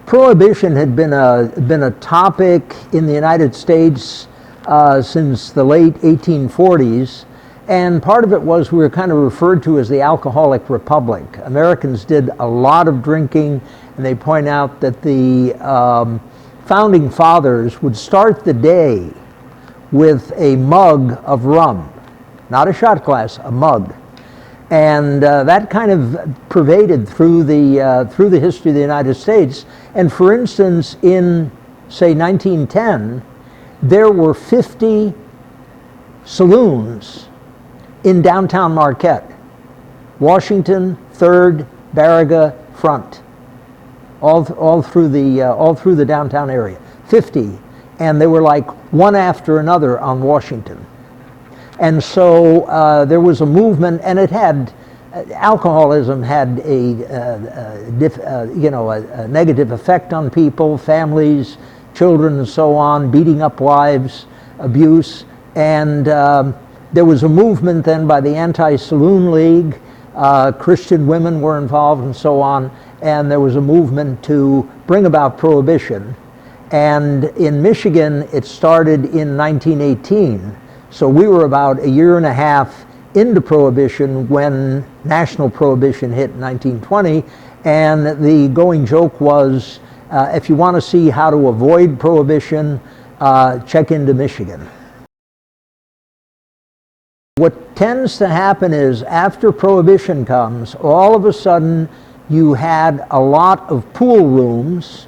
Prohibition had been a topic in the United States since the late 1840s, and part of it was we were kind of referred to as the alcoholic republic. Americans did a lot of drinking, and they point out that the founding fathers would start the day with a mug of rum, not a shot glass, a mug. And that kind of pervaded through the history of the United States. And for instance, in, say, 1910, there were 50 saloons in downtown Marquette. Washington, 3rd, Barriga, Front. All through the downtown area. 50. And they were like one after another on Washington. And so there was a movement, and it had, alcoholism had a negative effect on people, families, children, and so on, beating up wives, abuse. And there was a movement then by the Anti-Saloon League. Christian women were involved and so on. And there was a movement to bring about prohibition. And in Michigan, it started in 1918. So we were about a year and a half into Prohibition when national Prohibition hit in 1920. And the going joke was, if you want to see how to avoid Prohibition, check into Michigan. What tends to happen is after Prohibition comes, all of a sudden you had a lot of pool rooms,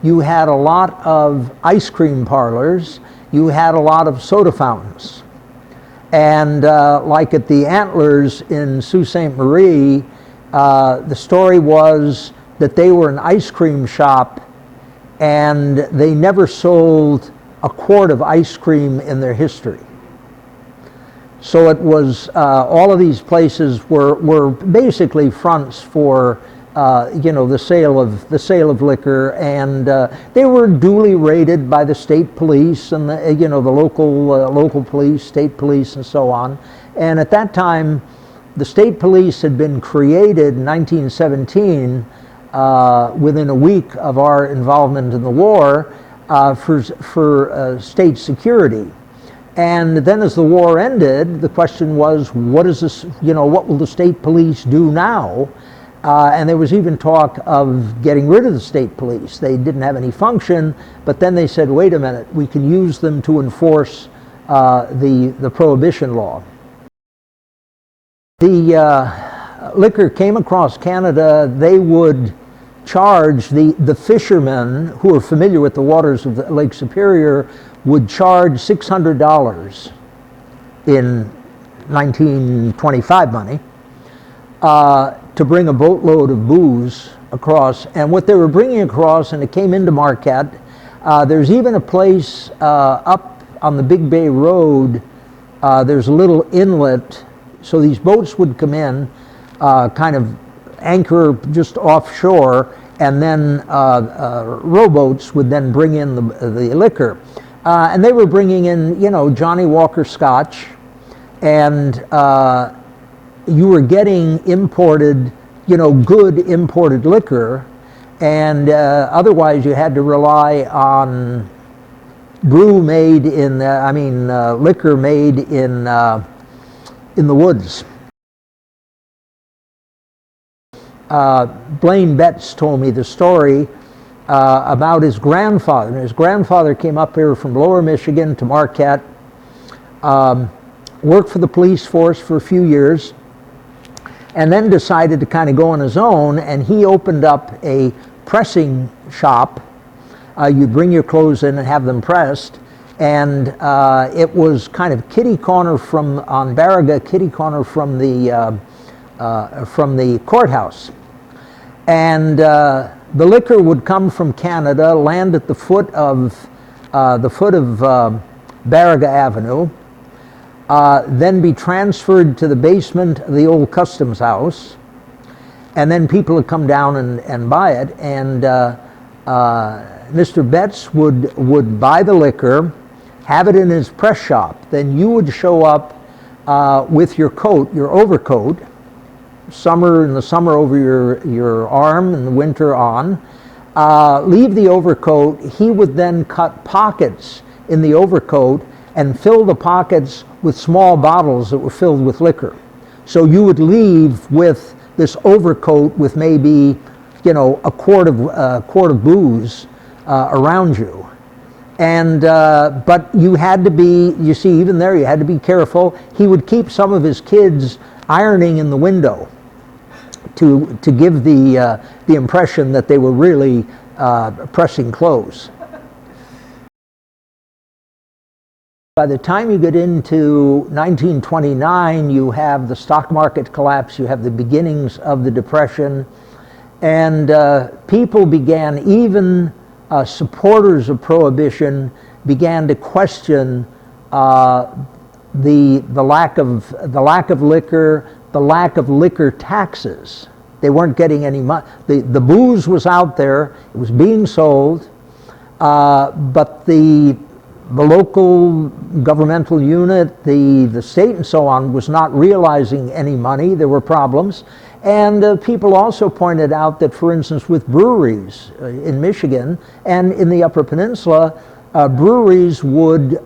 you had a lot of ice cream parlors, you had a lot of soda fountains. And like at the Antlers in Sault Ste. Marie, the story was that they were an ice cream shop and they never sold a quart of ice cream in their history. So it was, all of these places were basically fronts for the sale of liquor, and they were duly rated by the state police and the local police, state police, and so on. And at that time, the state police had been created in 1917 within a week of our involvement in the war for state security. And then as the war ended, the question was, what is this, what will the state police do now? And there was even talk of getting rid of the state police. They didn't have any function, but then they said, wait a minute, we can use them to enforce the Prohibition law. The liquor came across Canada. They would charge the fishermen who are familiar with the waters of the Lake Superior would charge $600 in 1925 money to bring a boatload of booze across. And what they were bringing across, and it came into Marquette, there's even a place up on the Big Bay Road, there's a little inlet, so these boats would come in, kind of anchor just offshore, and then rowboats would then bring in the liquor. And they were bringing in, Johnny Walker Scotch, and you were getting imported, good imported liquor, and otherwise you had to rely on brew made in, liquor made in the woods. Blaine Betts told me the story about his grandfather. And his grandfather came up here from Lower Michigan to Marquette, worked for the police force for a few years, and then decided to kind of go on his own, and he opened up a pressing shop. You'd bring your clothes in and have them pressed, and it was kind of kitty corner on Barriga, kitty corner from the courthouse. And the liquor would come from Canada, land at the foot of Barriga Avenue, then be transferred to the basement of the old customs house, and then people would come down and buy it. And Mr. Betts would buy the liquor, have it in his press shop. Then you would show up with your coat, your overcoat, in the summer over your arm and the winter on, leave the overcoat. He would then cut pockets in the overcoat and fill the pockets with small bottles that were filled with liquor. So you would leave with this overcoat with maybe, you know, a quart of booze around you. And but you had to be, you see, even there you had to be careful. He would keep some of his kids ironing in the window to give the impression that they were really pressing clothes. By the time you get into 1929, you have the stock market collapse, you have the beginnings of the Depression, and people began, even supporters of Prohibition, began to question the lack of liquor, the lack of liquor taxes. They weren't getting any money. The booze was out there, it was being sold, but the local governmental unit, the state and so on, was not realizing any money. There were problems. And people also pointed out that, for instance, with breweries in Michigan and in the Upper Peninsula, breweries would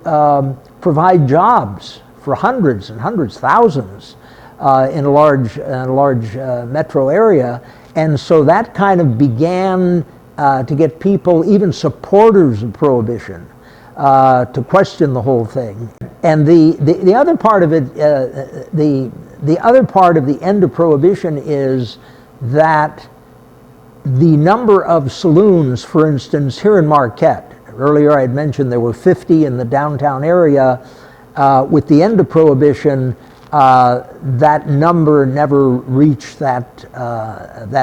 provide jobs for hundreds and hundreds, thousands in a large metro area. And so that kind of began to get people, even supporters of Prohibition, to question the whole thing. And the other part of it, the other part of the end of Prohibition is that the number of saloons, for instance, here in Marquette, earlier I had mentioned there were 50 in the downtown area. With the end of Prohibition, that number never reached that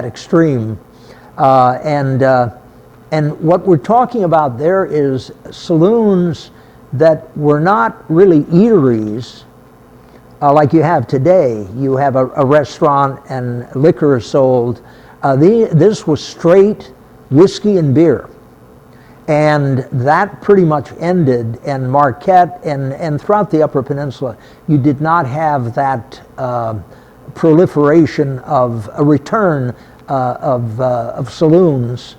extreme. And what we're talking about there is saloons that were not really eateries like you have today. You have a restaurant and liquor is sold. This was straight whiskey and beer. And that pretty much ended in Marquette and throughout the Upper Peninsula. You did not have that proliferation of a return of saloons